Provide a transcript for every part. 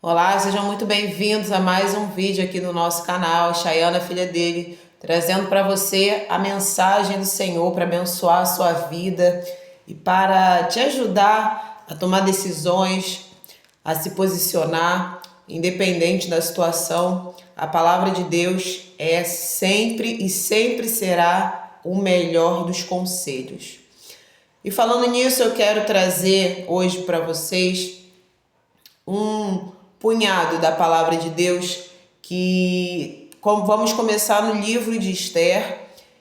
Olá, sejam muito bem-vindos a mais um vídeo aqui no nosso canal. Chayana, filha dele, trazendo para você a mensagem do Senhor para abençoar a sua vida e para te ajudar a tomar decisões, a se posicionar, independente da situação. A palavra de Deus é sempre e sempre será o melhor dos conselhos. E falando nisso, eu quero trazer hoje para vocês um punhado da palavra de Deus que vamos começar no livro de Esther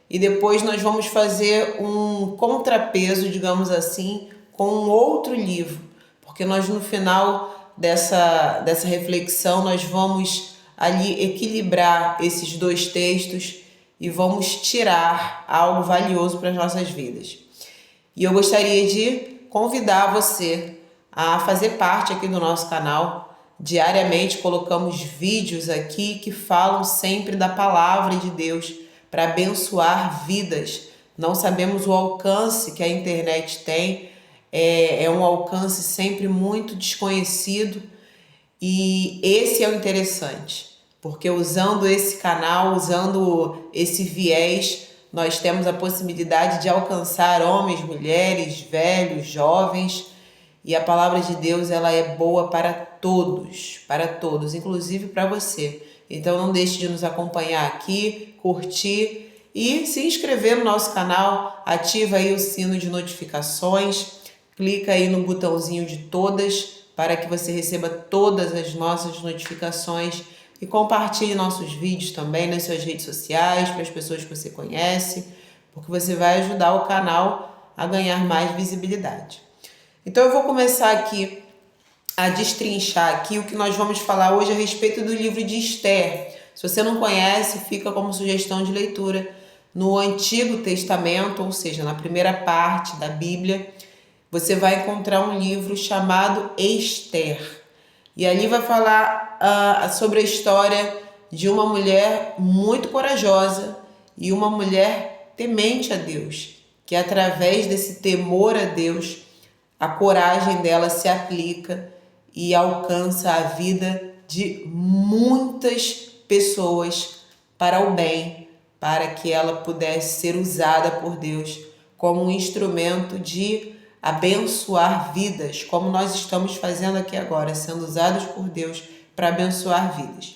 e depois nós vamos fazer um contrapeso, digamos assim, com um outro livro, porque nós no final dessa reflexão nós vamos ali equilibrar esses dois textos e vamos tirar algo valioso para as nossas vidas. E eu gostaria de convidar você a fazer parte aqui do nosso canal. Diariamente colocamos vídeos aqui que falam sempre da palavra de Deus para abençoar vidas. Não sabemos o alcance que a internet tem, é um alcance sempre muito desconhecido e esse é o interessante, porque usando esse canal, usando esse viés, nós temos a possibilidade de alcançar homens, mulheres, velhos, jovens. E a palavra de Deus, ela é boa para todos, inclusive para você. Então não deixe de nos acompanhar aqui, curtir e se inscrever no nosso canal. Ativa aí o sino de notificações, clica aí no botãozinho de todas para que você receba todas as nossas notificações e compartilhe nossos vídeos também nas suas redes sociais para as pessoas que você conhece, porque você vai ajudar o canal a ganhar mais visibilidade. Então eu vou começar aqui a destrinchar aqui o que nós vamos falar hoje a respeito do livro de Esther. Se você não conhece, fica como sugestão de leitura no Antigo Testamento, ou seja, na primeira parte da Bíblia, você vai encontrar um livro chamado Esther. E ali vai falar sobre a história de uma mulher muito corajosa e uma mulher temente a Deus, que através desse temor a Deus, a coragem dela se aplica e alcança a vida de muitas pessoas para o bem, para que ela pudesse ser usada por Deus como um instrumento de abençoar vidas, como nós estamos fazendo aqui agora, sendo usados por Deus para abençoar vidas.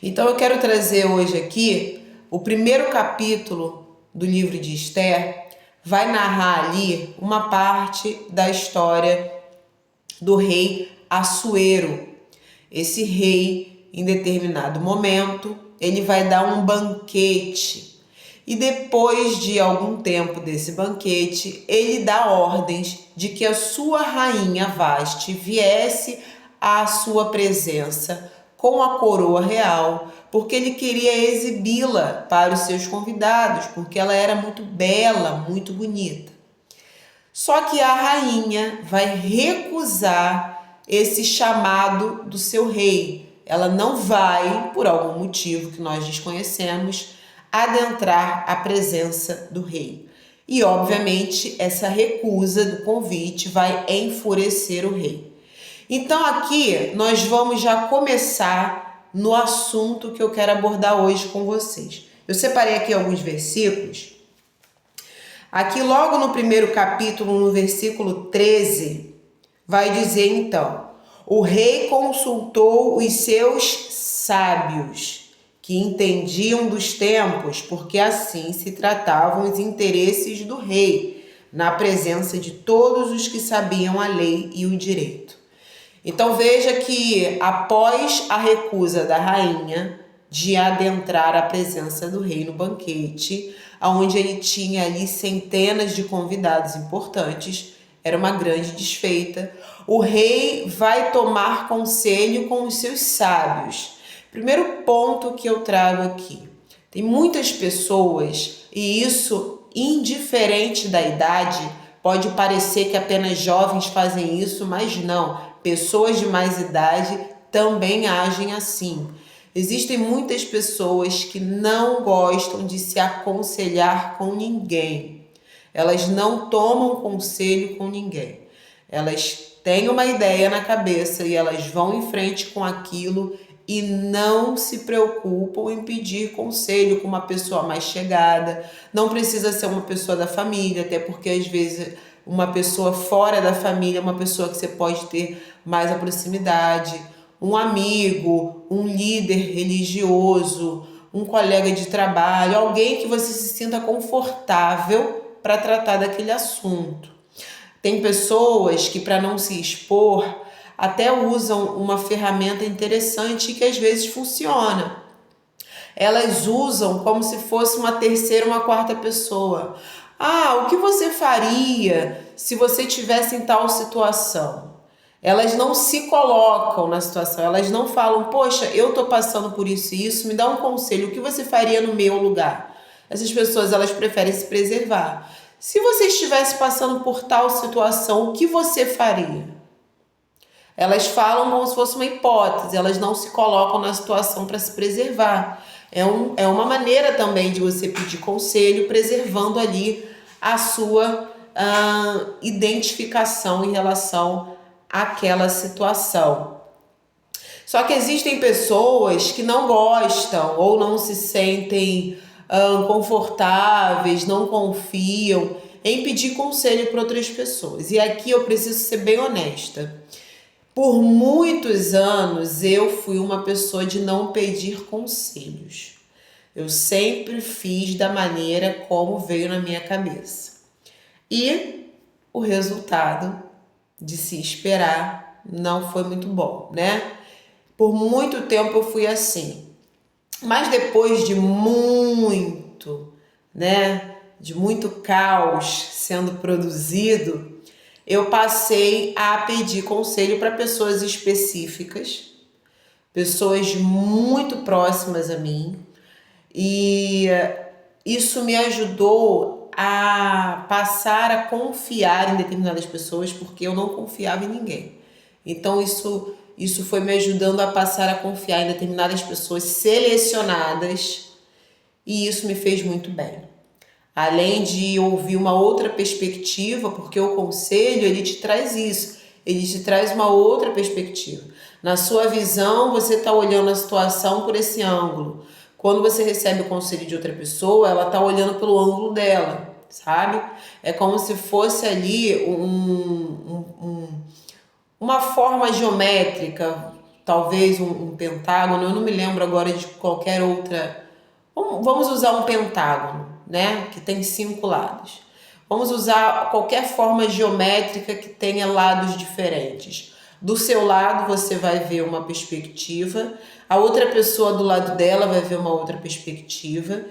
Então eu quero trazer hoje aqui o primeiro capítulo do livro de Esther. Vai narrar ali uma parte da história do rei Assuero. Esse rei, em determinado momento, ele vai dar um banquete. E depois de algum tempo desse banquete, ele dá ordens de que a sua rainha Vasti viesse à sua presença com a coroa real, porque ele queria exibi-la para os seus convidados, porque ela era muito bela, muito bonita. Só que a rainha vai recusar esse chamado do seu rei. Ela não vai, por algum motivo que nós desconhecemos, adentrar a presença do rei. E, obviamente, essa recusa do convite vai enfurecer o rei. Então aqui nós vamos já começar no assunto que eu quero abordar hoje com vocês. Eu separei aqui alguns versículos. Aqui logo no primeiro capítulo, no versículo 13, vai dizer então: o rei consultou os seus sábios, que entendiam dos tempos, porque assim se tratavam os interesses do rei, na presença de todos os que sabiam a lei e o direito. Então veja que após a recusa da rainha de adentrar a presença do rei no banquete, onde ele tinha ali centenas de convidados importantes, era uma grande desfeita, o rei vai tomar conselho com os seus sábios. Primeiro ponto que eu trago aqui: tem muitas pessoas, e isso indiferente da idade, pode parecer que apenas jovens fazem isso, mas não. Pessoas de mais idade também agem assim. Existem muitas pessoas que não gostam de se aconselhar com ninguém. Elas não tomam conselho com ninguém. Elas têm uma ideia na cabeça e elas vão em frente com aquilo e não se preocupam em pedir conselho com uma pessoa mais chegada. Não precisa ser uma pessoa da família, até porque às vezes uma pessoa fora da família é uma pessoa que você pode ter mais a proximidade, um amigo, um líder religioso, um colega de trabalho, alguém que você se sinta confortável para tratar daquele assunto. Tem pessoas que, para não se expor, até usam uma ferramenta interessante que às vezes funciona. Elas usam como se fosse uma terceira, uma quarta pessoa. Ah, o que você faria se você tivesse em tal situação? Elas não se colocam na situação, elas não falam, poxa, eu estou passando por isso e isso, me dá um conselho, o que você faria no meu lugar? Essas pessoas, elas preferem se preservar. Se você estivesse passando por tal situação, o que você faria? Elas falam como se fosse uma hipótese, elas não se colocam na situação para se preservar. É uma maneira também de você pedir conselho, preservando ali a sua identificação em relação àquela situação. Só que existem pessoas que não gostam ou não se sentem confortáveis, não confiam em pedir conselho para outras pessoas. E aqui eu preciso ser bem honesta. Por muitos anos eu fui uma pessoa de não pedir conselhos. Eu sempre fiz da maneira como veio na minha cabeça. E o resultado de se esperar não foi muito bom, né? Por muito tempo eu fui assim. Mas depois de muito, né, de muito caos sendo produzido, eu passei a pedir conselho para pessoas específicas, pessoas muito próximas a mim, e isso me ajudou a passar a confiar em determinadas pessoas, porque eu não confiava em ninguém. Então isso foi me ajudando a passar a confiar em determinadas pessoas selecionadas, e isso me fez muito bem. Além de ouvir uma outra perspectiva, porque o conselho, ele te traz isso, ele te traz uma outra perspectiva. Na sua visão, você está olhando a situação por esse ângulo. Quando você recebe o conselho de outra pessoa, ela está olhando pelo ângulo dela, sabe? É como se fosse ali uma forma geométrica, talvez um pentágono, eu não me lembro agora de qualquer outra. Vamos usar um pentágono, né? Que tem 5 lados. Vamos usar qualquer forma geométrica que tenha lados diferentes. Do seu lado você vai ver uma perspectiva, a outra pessoa do lado dela vai ver uma outra perspectiva.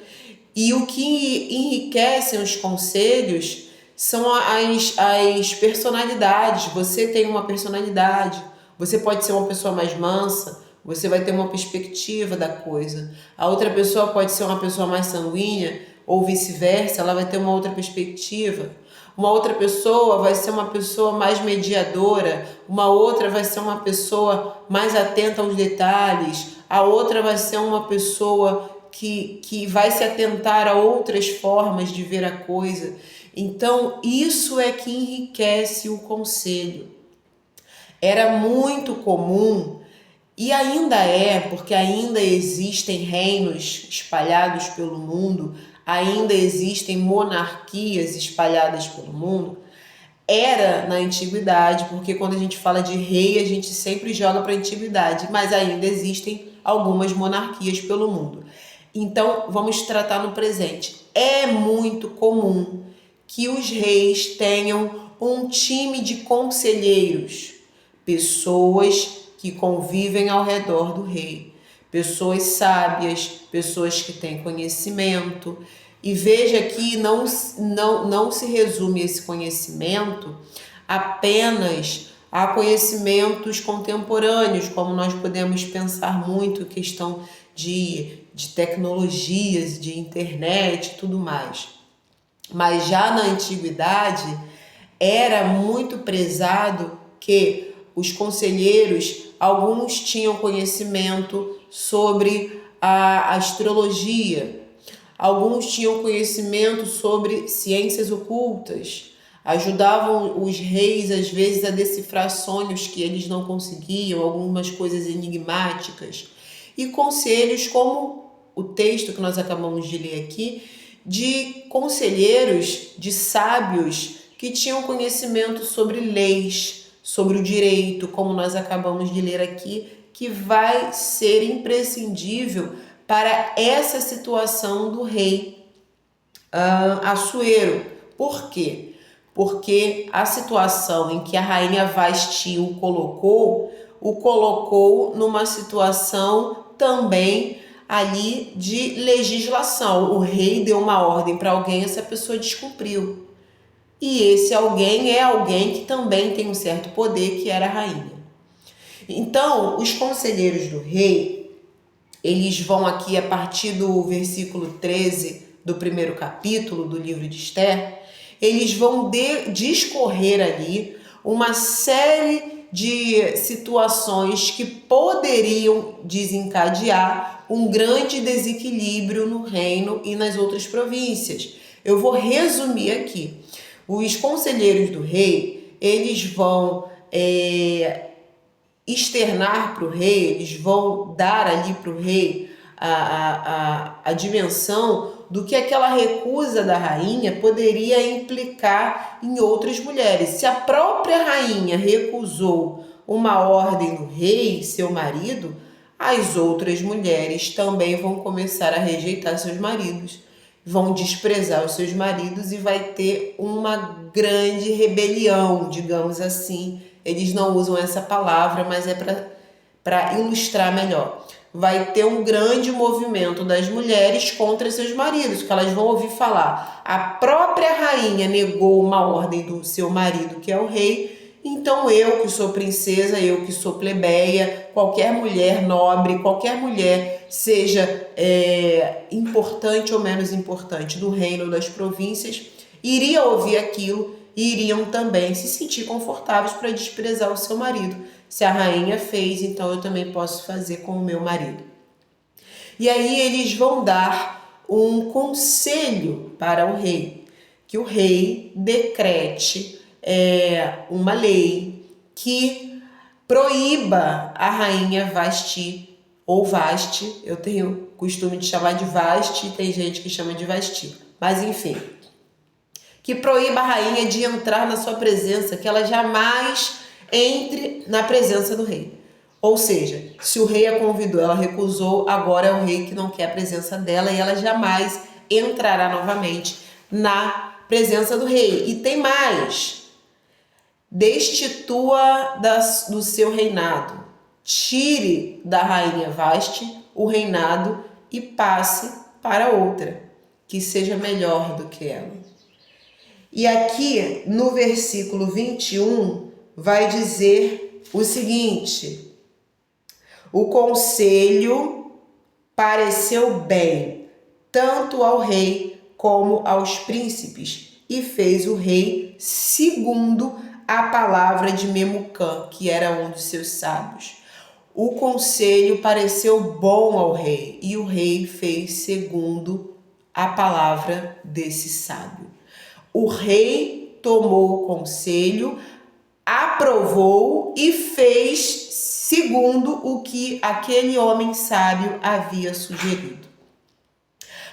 E o que enriquecem os conselhos são as personalidades. Você tem uma personalidade, você pode ser uma pessoa mais mansa, você vai ter uma perspectiva da coisa. A outra pessoa pode ser uma pessoa mais sanguínea, ou vice-versa, ela vai ter uma outra perspectiva. Uma outra pessoa vai ser uma pessoa mais mediadora, uma outra vai ser uma pessoa mais atenta aos detalhes, a outra vai ser uma pessoa que vai se atentar a outras formas de ver a coisa. Então, isso é que enriquece o conselho. Era muito comum, e ainda é, porque ainda existem reinos espalhados pelo mundo, ainda existem monarquias espalhadas pelo mundo. Era na antiguidade, porque quando a gente fala de rei, a gente sempre joga para a antiguidade, mas ainda existem algumas monarquias pelo mundo. Então, vamos tratar no presente. É muito comum que os reis tenham um time de conselheiros, pessoas que convivem ao redor do rei, pessoas sábias, pessoas que têm conhecimento. E veja que não se resume esse conhecimento apenas a conhecimentos contemporâneos, como nós podemos pensar muito questão de tecnologias, de internet e tudo mais. Mas já na antiguidade era muito prezado que os conselheiros, alguns tinham conhecimento sobre a astrologia, alguns tinham conhecimento sobre ciências ocultas, ajudavam os reis, às vezes, a decifrar sonhos que eles não conseguiam, algumas coisas enigmáticas. E conselhos como o texto que nós acabamos de ler aqui, de conselheiros, de sábios que tinham conhecimento sobre leis, sobre o direito, como nós acabamos de ler aqui, que vai ser imprescindível para essa situação do rei Assuero. Por quê? Porque a situação em que a rainha Vasti o colocou numa situação também ali de legislação. O rei deu uma ordem para alguém, essa pessoa descumpriu. E esse alguém é alguém que também tem um certo poder, que era a rainha. Então, os conselheiros do rei, eles vão aqui a partir do versículo 13 do primeiro capítulo do livro de Esther, eles vão discorrer ali uma série de situações que poderiam desencadear um grande desequilíbrio no reino e nas outras províncias. Eu vou resumir aqui. Os conselheiros do rei, eles vão externar para o rei, eles vão dar ali para o rei a dimensão do que aquela recusa da rainha poderia implicar em outras mulheres. Se a própria rainha recusou uma ordem do rei, seu marido, as outras mulheres também vão começar a rejeitar seus maridos, vão desprezar os seus maridos e vai ter uma grande rebelião, digamos assim. Eles não usam essa palavra, mas é para ilustrar melhor. Vai ter um grande movimento das mulheres contra seus maridos, porque elas vão ouvir falar: a própria rainha negou uma ordem do seu marido, que é o rei, então eu que sou princesa, eu que sou plebeia, qualquer mulher nobre, qualquer mulher, seja importante ou menos importante do reino ou das províncias, iria ouvir aquilo e iriam também se sentir confortáveis para desprezar o seu marido. Se a rainha fez, então eu também posso fazer com o meu marido. E aí eles vão dar um conselho para o rei, que o rei decrete uma lei que proíba a rainha Vasti, ou Vasti, eu tenho costume de chamar de Vasti, tem gente que chama de Vasti, mas enfim, que proíba a rainha de entrar na sua presença, que ela jamais entre na presença do rei. Ou seja, se o rei a convidou, ela recusou, agora é o rei que não quer a presença dela e ela jamais entrará novamente na presença do rei. E tem mais: destitua do seu reinado, tire da rainha Vasti o reinado e passe para outra, que seja melhor do que ela. E aqui no versículo 21 vai dizer o seguinte: o conselho pareceu bem tanto ao rei como aos príncipes, e fez o rei segundo a palavra de Memucã, que era um dos seus sábios. O conselho pareceu bom ao rei, e o rei fez segundo a palavra desse sábio. O rei tomou o conselho, aprovou e fez segundo o que aquele homem sábio havia sugerido.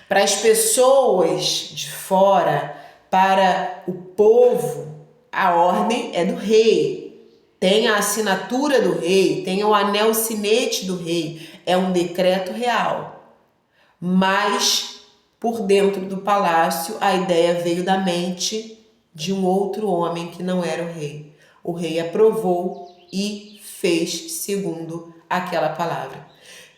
Para as pessoas de fora, para o povo, a ordem é do rei. Tem a assinatura do rei, tem o anel sinete do rei, é um decreto real. Mas por dentro do palácio, a ideia veio da mente de um outro homem que não era o rei. O rei aprovou e fez segundo aquela palavra.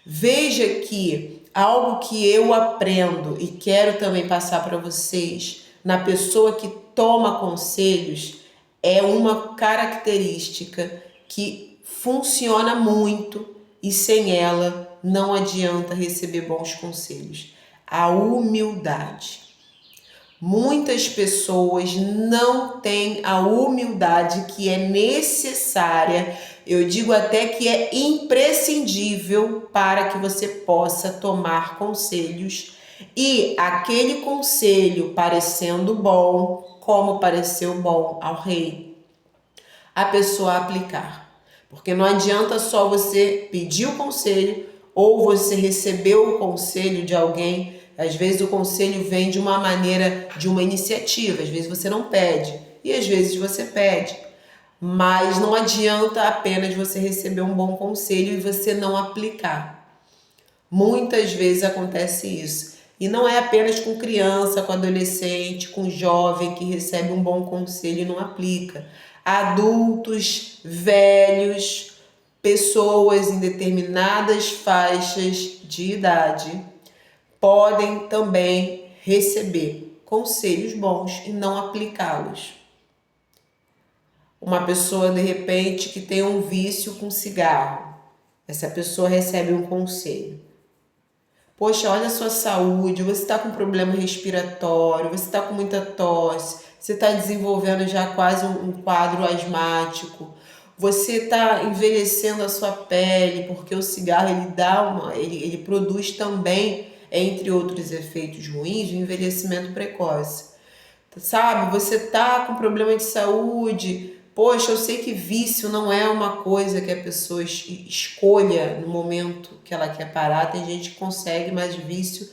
Veja que algo que eu aprendo e quero também passar para vocês, na pessoa que toma conselhos, é uma característica que funciona muito e sem ela não adianta receber bons conselhos. A humildade. Muitas pessoas não têm a humildade que é necessária, eu digo até que é imprescindível para que você possa tomar conselhos, e aquele conselho parecendo bom, como pareceu bom ao rei, a pessoa aplicar. Porque não adianta só você pedir o conselho ou você receber o conselho de alguém. Às vezes o conselho vem de uma maneira, de uma iniciativa. Às vezes você não pede e às vezes você pede. Mas não adianta apenas você receber um bom conselho e você não aplicar. Muitas vezes acontece isso. E não é apenas com criança, com adolescente, com jovem que recebe um bom conselho e não aplica. Adultos, velhos, pessoas em determinadas faixas de idade podem também receber conselhos bons e não aplicá-los. Uma pessoa, de repente, que tem um vício com cigarro, essa pessoa recebe um conselho. Poxa, olha a sua saúde, você está com problema respiratório, você está com muita tosse, você está desenvolvendo já quase um quadro asmático, você está envelhecendo a sua pele, porque o cigarro ele produz também, entre outros efeitos ruins, o envelhecimento precoce. Sabe, você está com problema de saúde. Poxa, eu sei que vício não é uma coisa que a pessoa escolha no momento que ela quer parar. Tem gente que consegue, mas vício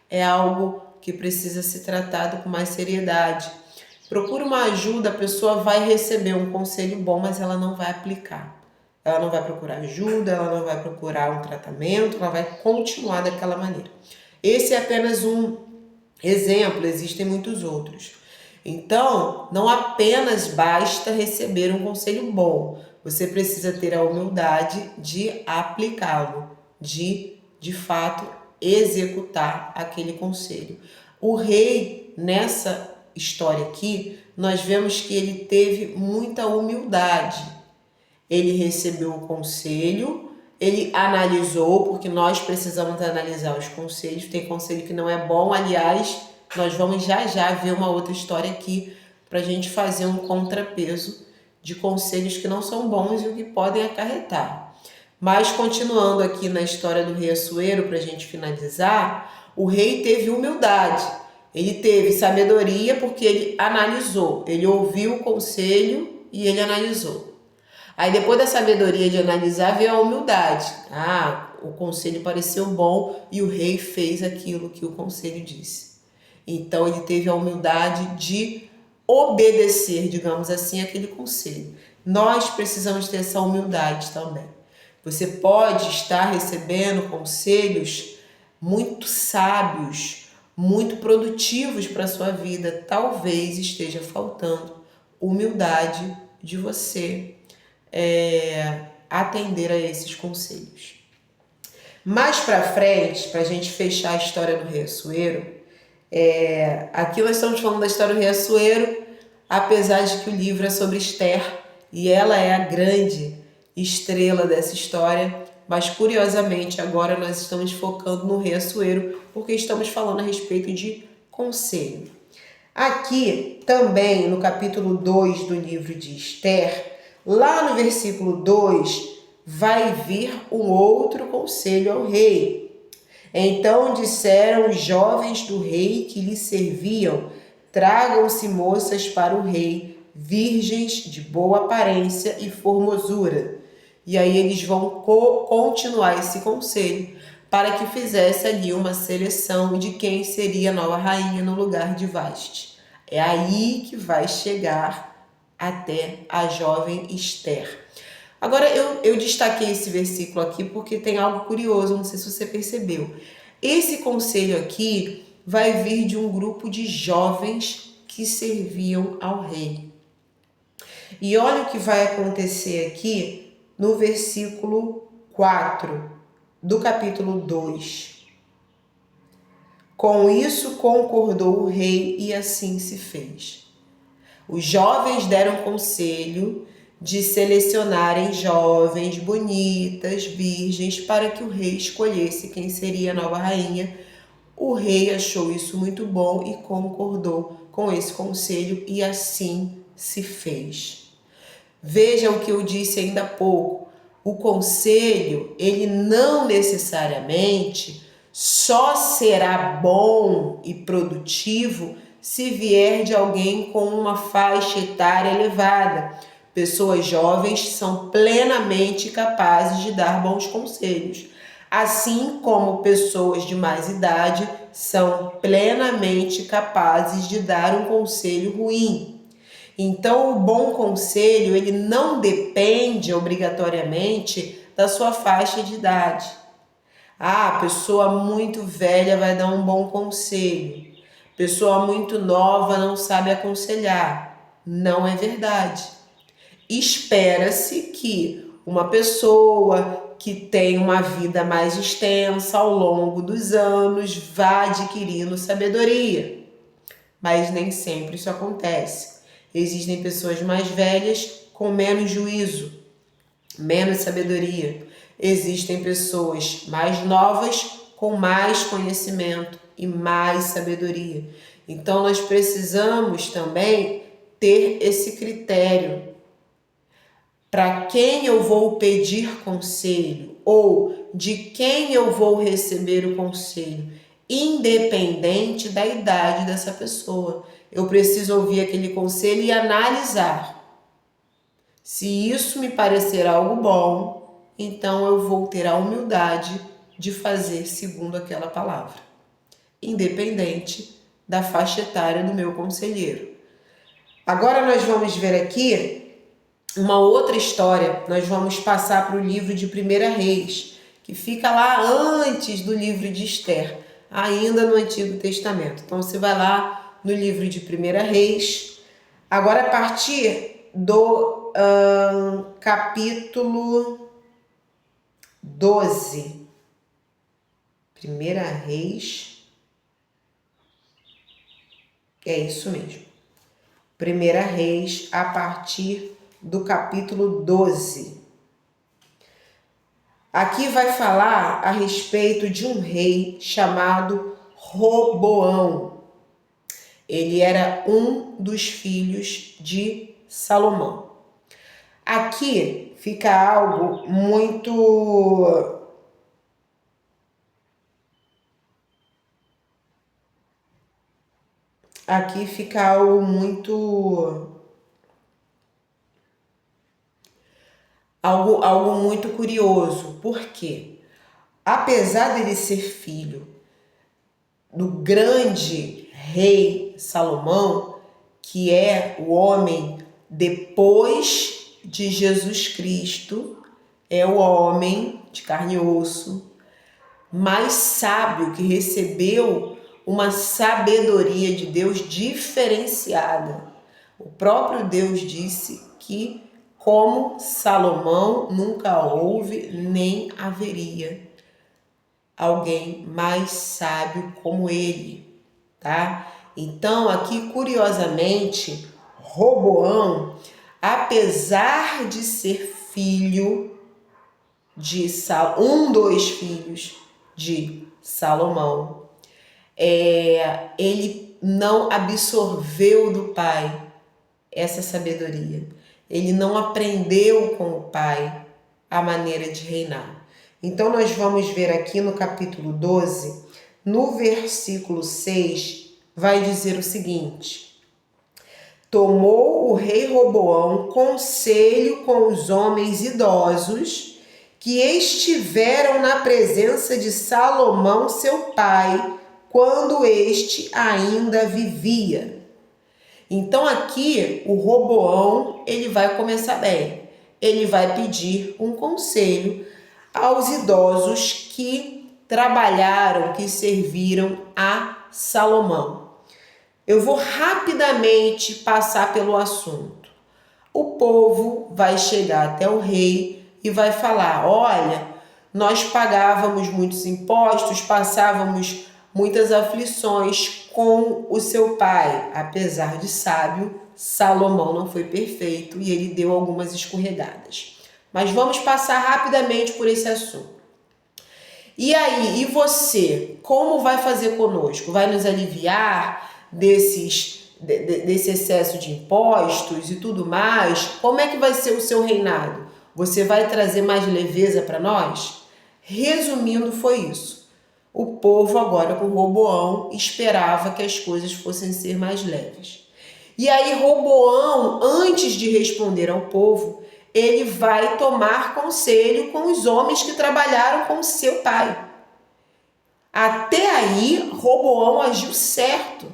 é algo que precisa ser tratado com mais seriedade. Procura uma ajuda, a pessoa vai receber um conselho bom, mas ela não vai aplicar. Ela não vai procurar ajuda, ela não vai procurar um tratamento, ela vai continuar daquela maneira. Esse é apenas um exemplo, existem muitos outros. Então, não apenas basta receber um conselho bom, você precisa ter a humildade de aplicá-lo, de fato, executar aquele conselho. O rei, nessa história aqui, nós vemos que ele teve muita humildade. Ele recebeu o conselho, ele analisou, porque nós precisamos analisar os conselhos. Tem conselho que não é bom, aliás, nós vamos já ver uma outra história aqui para a gente fazer um contrapeso de conselhos que não são bons e o que podem acarretar. Mas continuando aqui na história do rei Assuero, para a gente finalizar, o rei teve humildade, ele teve sabedoria porque ele analisou, ele ouviu o conselho e ele analisou. Aí depois da sabedoria de analisar veio a humildade. O conselho pareceu bom e o rei fez aquilo que o conselho disse. Então ele teve a humildade de obedecer, digamos assim, aquele conselho. Nós precisamos ter essa humildade também. Você pode estar recebendo conselhos muito sábios, muito produtivos para a sua vida. Talvez esteja faltando humildade de você atender a esses conselhos. Mais para frente, para a gente fechar a história do rei Assuero, aqui nós estamos falando da história do rei Assuero, apesar de que o livro é sobre Esther e ela é a grande estrela dessa história, mas curiosamente agora nós estamos focando no rei Assuero porque estamos falando a respeito de conselho. Aqui também no capítulo 2 do livro de Esther, lá no versículo 2, vai vir um outro conselho ao rei. Então disseram os jovens do rei que lhe serviam: tragam-se moças para o rei, virgens de boa aparência e formosura. E aí eles vão continuar esse conselho para que fizesse ali uma seleção de quem seria a nova rainha no lugar de Vaste. É aí que vai chegar até a jovem Esther. Agora eu destaquei esse versículo aqui porque tem algo curioso, não sei se você percebeu. Esse conselho aqui vai vir de um grupo de jovens que serviam ao rei. E olha o que vai acontecer aqui no versículo 4 do capítulo 2. Com isso concordou o rei e assim se fez. Os jovens deram conselho de selecionarem jovens, bonitas, virgens, para que o rei escolhesse quem seria a nova rainha. O rei achou isso muito bom e concordou com esse conselho e assim se fez. Veja o que eu disse ainda há pouco. O conselho, ele não necessariamente só será bom e produtivo se vier de alguém com uma faixa etária elevada. Pessoas jovens são plenamente capazes de dar bons conselhos, assim como pessoas de mais idade são plenamente capazes de dar um conselho ruim. Então, o bom conselho, ele não depende obrigatoriamente da sua faixa de idade. Ah, a pessoa muito velha vai dar um bom conselho. Pessoa muito nova não sabe aconselhar. Não é verdade. Espera-se que uma pessoa que tem uma vida mais extensa ao longo dos anos vá adquirindo sabedoria. Mas nem sempre isso acontece. Existem pessoas mais velhas com menos juízo, menos sabedoria. Existem pessoas mais novas com mais conhecimento e mais sabedoria. Então nós precisamos também ter esse critério. Para quem eu vou pedir conselho ou de quem eu vou receber o conselho, independente da idade dessa pessoa. Eu preciso ouvir aquele conselho e analisar. Se isso me parecer algo bom, então eu vou ter a humildade de fazer segundo aquela palavra, independente da faixa etária do meu conselheiro. Agora nós vamos ver aqui uma outra história. Nós vamos passar para o livro de 1 Reis, que fica lá antes do livro de Esther, ainda no Antigo Testamento. Então você vai lá no livro de 1 Reis, agora a partir do capítulo 12. 1 Reis, é isso mesmo. 1 Reis, a partir do capítulo 12. Aqui vai falar a respeito de um rei chamado Roboão. Ele era um dos filhos de Salomão. Aqui fica algo muito algo muito curioso. Por quê? Apesar dele ser filho do grande rei Salomão, que é o homem depois de Jesus Cristo, é o homem de carne e osso mais sábio, que recebeu uma sabedoria de Deus diferenciada. O próprio Deus disse que, como Salomão, nunca houve nem haveria alguém mais sábio como ele, tá? Então, aqui, curiosamente, Roboão, apesar de ser filho de um dos filhos de Salomão, ele não absorveu do pai essa sabedoria. Ele não aprendeu com o pai a maneira de reinar. Então nós vamos ver aqui no capítulo 12, no versículo 6, vai dizer o seguinte: tomou o rei Roboão conselho com os homens idosos que estiveram na presença de Salomão, seu pai, quando este ainda vivia. Então aqui o Roboão, ele vai começar bem. Ele vai pedir um conselho aos idosos que trabalharam, que serviram a Salomão. Eu vou rapidamente passar pelo assunto. O povo vai chegar até o rei e vai falar: olha, nós pagávamos muitos impostos, passávamos muitas aflições com o seu pai. Apesar de sábio, Salomão não foi perfeito e ele deu algumas escorregadas. Mas vamos passar rapidamente por esse assunto. E aí, e você? Como vai fazer conosco? Vai nos aliviar desse excesso de impostos e tudo mais? Como é que vai ser o seu reinado? Você vai trazer mais leveza para nós? Resumindo, foi isso. O povo agora com Roboão esperava que as coisas fossem ser mais leves. E aí Roboão, antes de responder ao povo, ele vai tomar conselho com os homens que trabalharam com seu pai. Até aí, Roboão agiu certo.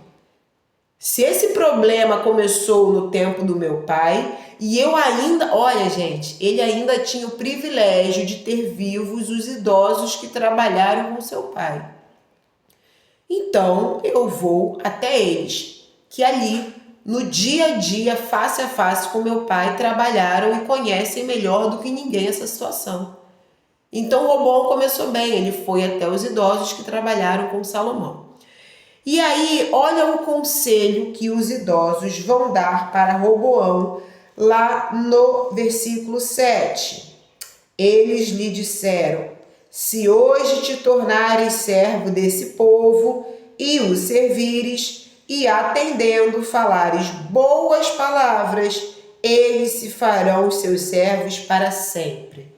Se esse problema começou no tempo do meu pai, e eu ainda, olha gente, ele ainda tinha o privilégio de ter vivos os idosos que trabalharam com seu pai. Então eu vou até eles, que ali, no dia a dia, face a face com meu pai, trabalharam e conhecem melhor do que ninguém essa situação. Então Roboão começou bem, ele foi até os idosos que trabalharam com Salomão. E aí, olha o conselho que os idosos vão dar para Roboão lá no versículo 7. Eles lhe disseram: se hoje te tornares servo desse povo e o servires, e atendendo falares boas palavras, eles se farão os seus servos para sempre.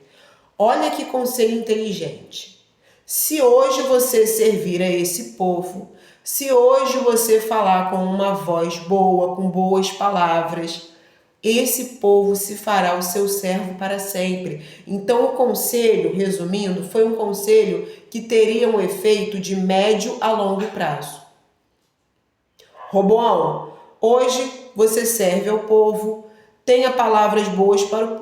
Olha que conselho inteligente. Se hoje você servir a esse povo, se hoje você falar com uma voz boa, com boas palavras, esse povo se fará o seu servo para sempre. Então o conselho, resumindo, foi um conselho que teria um efeito de médio a longo prazo. Roboão, hoje você serve ao povo, tenha palavras boas para o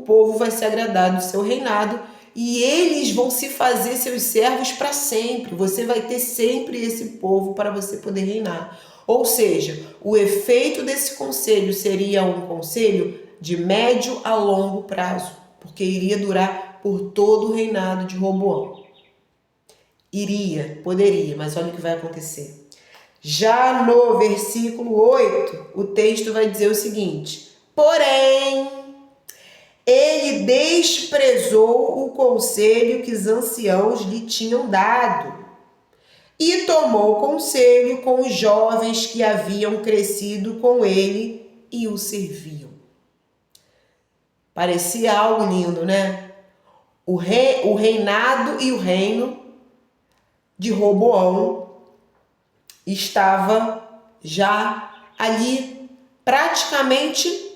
povo vai se agradar do seu reinado e eles vão se fazer seus servos para sempre. Você vai ter sempre esse povo para você poder reinar. Ou seja, o efeito desse conselho seria um conselho de médio a longo prazo, porque iria durar por todo o reinado de Roboão. Poderia, mas olha o que vai acontecer. Já no versículo 8, o texto vai dizer o seguinte: porém, ele desprezou o conselho que os anciãos lhe tinham dado e tomou conselho com os jovens que haviam crescido com ele e o serviam. Parecia algo lindo, né? O reinado e o reino de Roboão estava já ali praticamente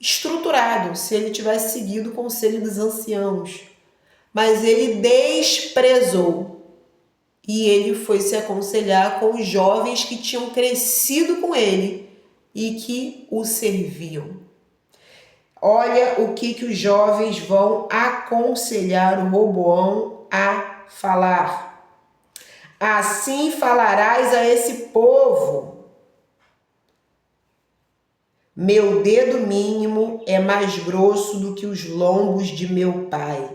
estruturado, se ele tivesse seguido o conselho dos anciãos. Mas ele desprezou e ele foi se aconselhar com os jovens que tinham crescido com ele e que o serviam. Olha o que os jovens vão aconselhar o Roboão a falar. Assim falarás a esse povo: meu dedo mínimo é mais grosso do que os lombos de meu pai.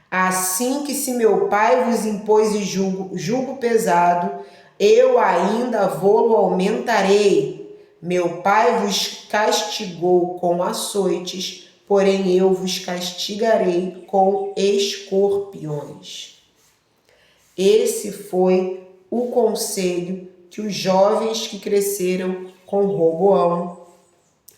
Assim que se meu pai vos impôs jugo pesado, eu ainda vô-lo aumentarei. Meu pai vos castigou com açoites, porém eu vos castigarei com escorpiões. Esse foi o conselho que os jovens que cresceram com Roboão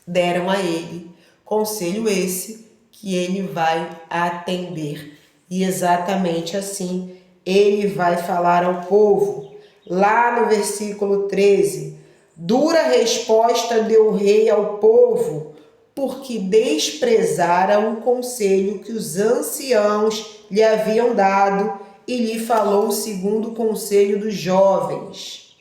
deram a ele. Conselho esse que ele vai atender. E exatamente assim ele vai falar ao povo. Lá no versículo 13, dura resposta deu o rei ao povo, porque desprezaram o conselho que os anciãos lhe haviam dado e lhe falou segundo o conselho dos jovens.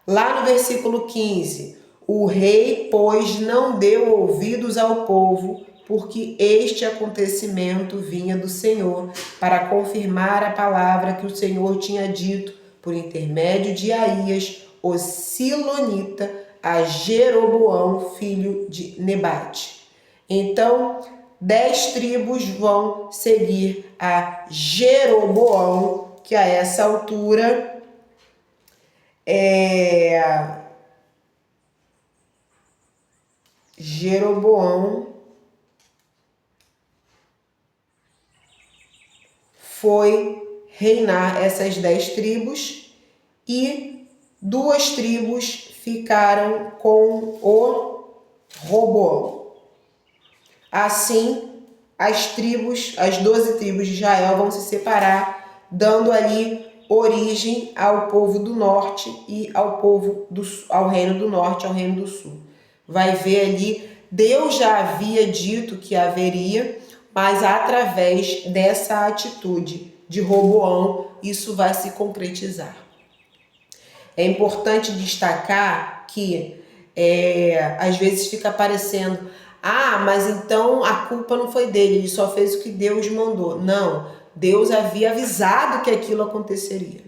Lá no versículo 15, o rei, pois, não deu ouvidos ao povo, porque este acontecimento vinha do Senhor, para confirmar a palavra que o Senhor tinha dito, por intermédio de Aías, o Silonita, a Jeroboão, filho de Nebate. Então, 10 tribos vão seguir a Jeroboão, que a essa altura Jeroboão foi reinar essas 10 tribos e 2 tribos ficaram com o Roboão. Assim, as 12 tribos de Israel vão se separar dando ali origem ao povo do norte e ao reino do norte, ao reino do sul. Vai ver ali, Deus já havia dito que haveria, mas através dessa atitude de Roboão, isso vai se concretizar. É importante destacar que às vezes fica parecendo, mas então a culpa não foi dele, ele só fez o que Deus mandou. Não, Deus havia avisado que aquilo aconteceria.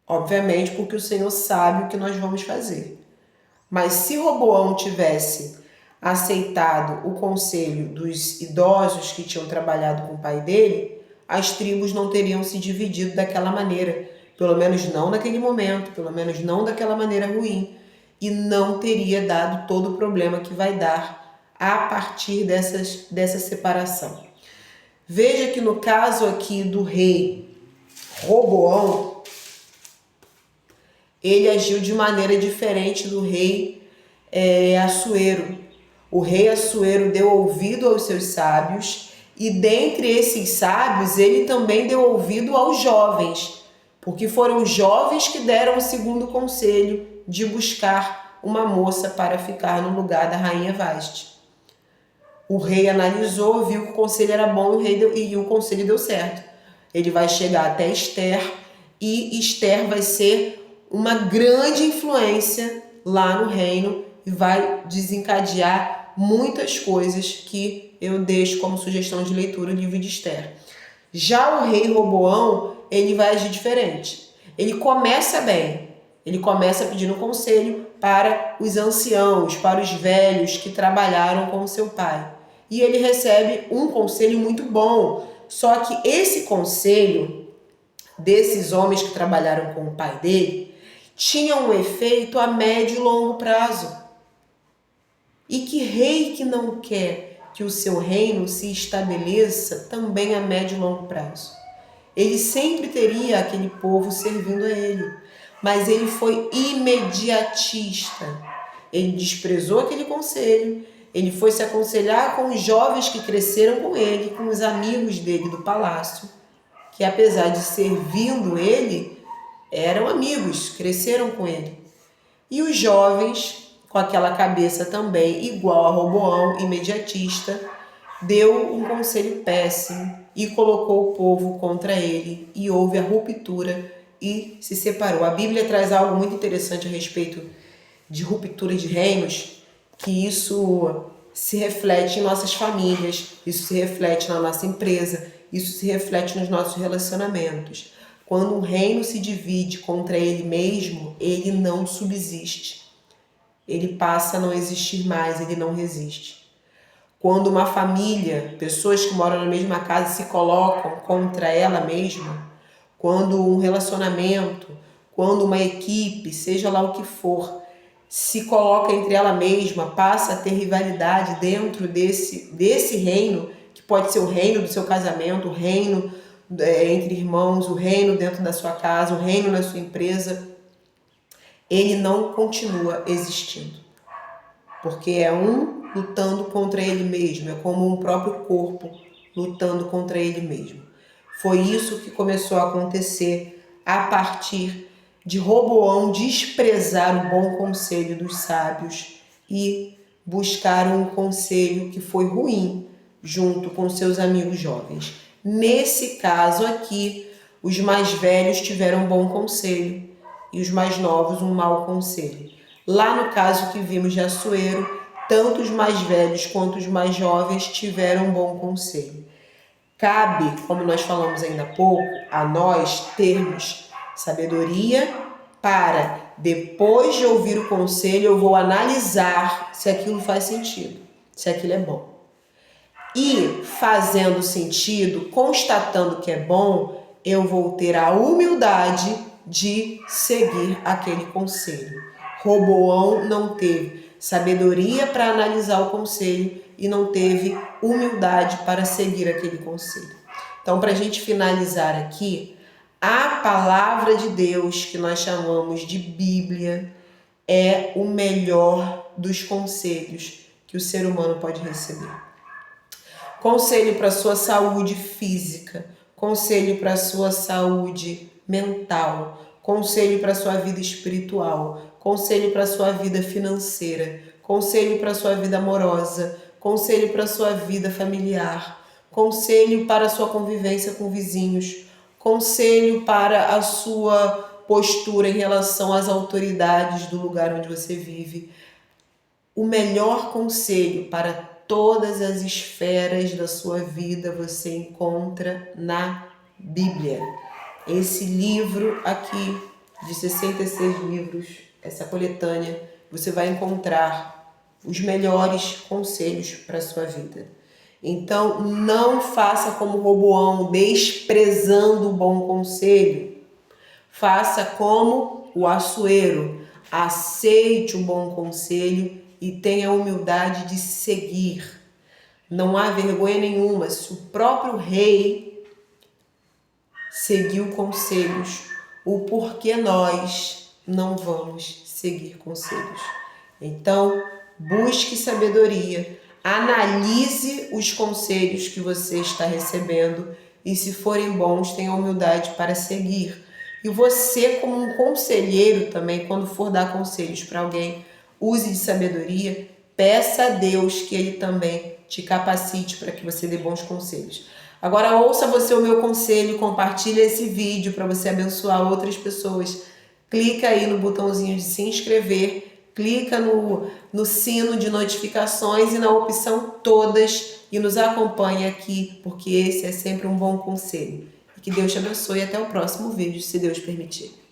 Obviamente, porque o Senhor sabe o que nós vamos fazer. Mas se Roboão tivesse aceitado o conselho dos idosos que tinham trabalhado com o pai dele, as tribos não teriam se dividido daquela maneira, pelo menos não naquele momento, pelo menos não daquela maneira ruim, e não teria dado todo o problema que vai dar a partir dessa separação. Veja que no caso aqui do rei Roboão, ele agiu de maneira diferente do rei Assuero. O rei Assuero deu ouvido aos seus sábios e dentre esses sábios ele também deu ouvido aos jovens, porque foram os jovens que deram o segundo conselho de buscar uma moça para ficar no lugar da rainha Vaste. O rei analisou, viu que o conselho era bom e o conselho deu certo. Ele vai chegar até Esther e Esther vai ser uma grande influência lá no reino e vai desencadear muitas coisas que eu deixo como sugestão de leitura no livro de Esther. Já o rei Roboão, ele vai agir diferente. Ele começa bem, ele começa pedindo conselho para os anciãos, para os velhos que trabalharam com seu pai. E ele recebe um conselho muito bom, só que esse conselho desses homens que trabalharam com o pai dele tinha um efeito a médio e longo prazo. E que rei que não quer que o seu reino se estabeleça também a médio e longo prazo? Ele sempre teria aquele povo servindo a ele, mas ele foi imediatista. Ele desprezou aquele conselho, ele foi se aconselhar com os jovens que cresceram com ele, com os amigos dele do palácio, que apesar de servindo ele, eram amigos, cresceram com ele. E os jovens, com aquela cabeça também igual a Roboão, imediatista, deu um conselho péssimo e colocou o povo contra ele e houve a ruptura e se separou. A Bíblia traz algo muito interessante a respeito de ruptura de reinos, que isso se reflete em nossas famílias, isso se reflete na nossa empresa, isso se reflete nos nossos relacionamentos. Quando um reino se divide contra ele mesmo, ele não subsiste. Ele passa a não existir mais, ele não resiste. Quando uma família, pessoas que moram na mesma casa se colocam contra ela mesma, quando um relacionamento, quando uma equipe, seja lá o que for, se coloca entre ela mesma, passa a ter rivalidade dentro desse reino, que pode ser o reino do seu casamento, o reino entre irmãos, o reino dentro da sua casa, o reino na sua empresa, ele não continua existindo. Porque é um lutando contra ele mesmo, é como um próprio corpo lutando contra ele mesmo. Foi isso que começou a acontecer a partir de Roboão desprezar o bom conselho dos sábios e buscar um conselho que foi ruim junto com seus amigos jovens. Nesse caso aqui, os mais velhos tiveram um bom conselho e os mais novos um mau conselho. Lá no caso que vimos de Assuero, tanto os mais velhos quanto os mais jovens tiveram um bom conselho. Cabe, como nós falamos ainda há pouco, a nós termos sabedoria para, depois de ouvir o conselho, eu vou analisar se aquilo faz sentido, se aquilo é bom. E, fazendo sentido, constatando que é bom, eu vou ter a humildade de seguir aquele conselho. Roboão não teve sabedoria para analisar o conselho e não teve humildade para seguir aquele conselho. Então, para a gente finalizar aqui, a palavra de Deus, que nós chamamos de Bíblia, é o melhor dos conselhos que o ser humano pode receber. Conselho para a sua saúde física, conselho para a sua saúde mental, conselho para a sua vida espiritual, conselho para a sua vida financeira, conselho para a sua vida amorosa, conselho para a sua vida familiar, conselho para a sua convivência com vizinhos, conselho para a sua postura em relação às autoridades do lugar onde você vive. O melhor conselho para todas as esferas da sua vida você encontra na Bíblia. Esse livro aqui, de 66 livros, essa coletânea, você vai encontrar os melhores conselhos para a sua vida. Então, não faça como Roboão, desprezando o bom conselho. Faça como o Assuero, aceite o bom conselho e tenha a humildade de seguir. Não há vergonha nenhuma se o próprio rei seguiu conselhos, o porquê nós não vamos seguir conselhos. Então, busque sabedoria, analise os conselhos que você está recebendo e, se forem bons, tenha humildade para seguir. E você, como um conselheiro também, quando for dar conselhos para alguém, use de sabedoria, peça a Deus que Ele também te capacite para que você dê bons conselhos. Agora ouça você o meu conselho, compartilhe esse vídeo para você abençoar outras pessoas. Clica aí no botãozinho de se inscrever, clica no sino de notificações e na opção todas e nos acompanhe aqui, porque esse é sempre um bom conselho. Que Deus te abençoe e até o próximo vídeo, se Deus permitir.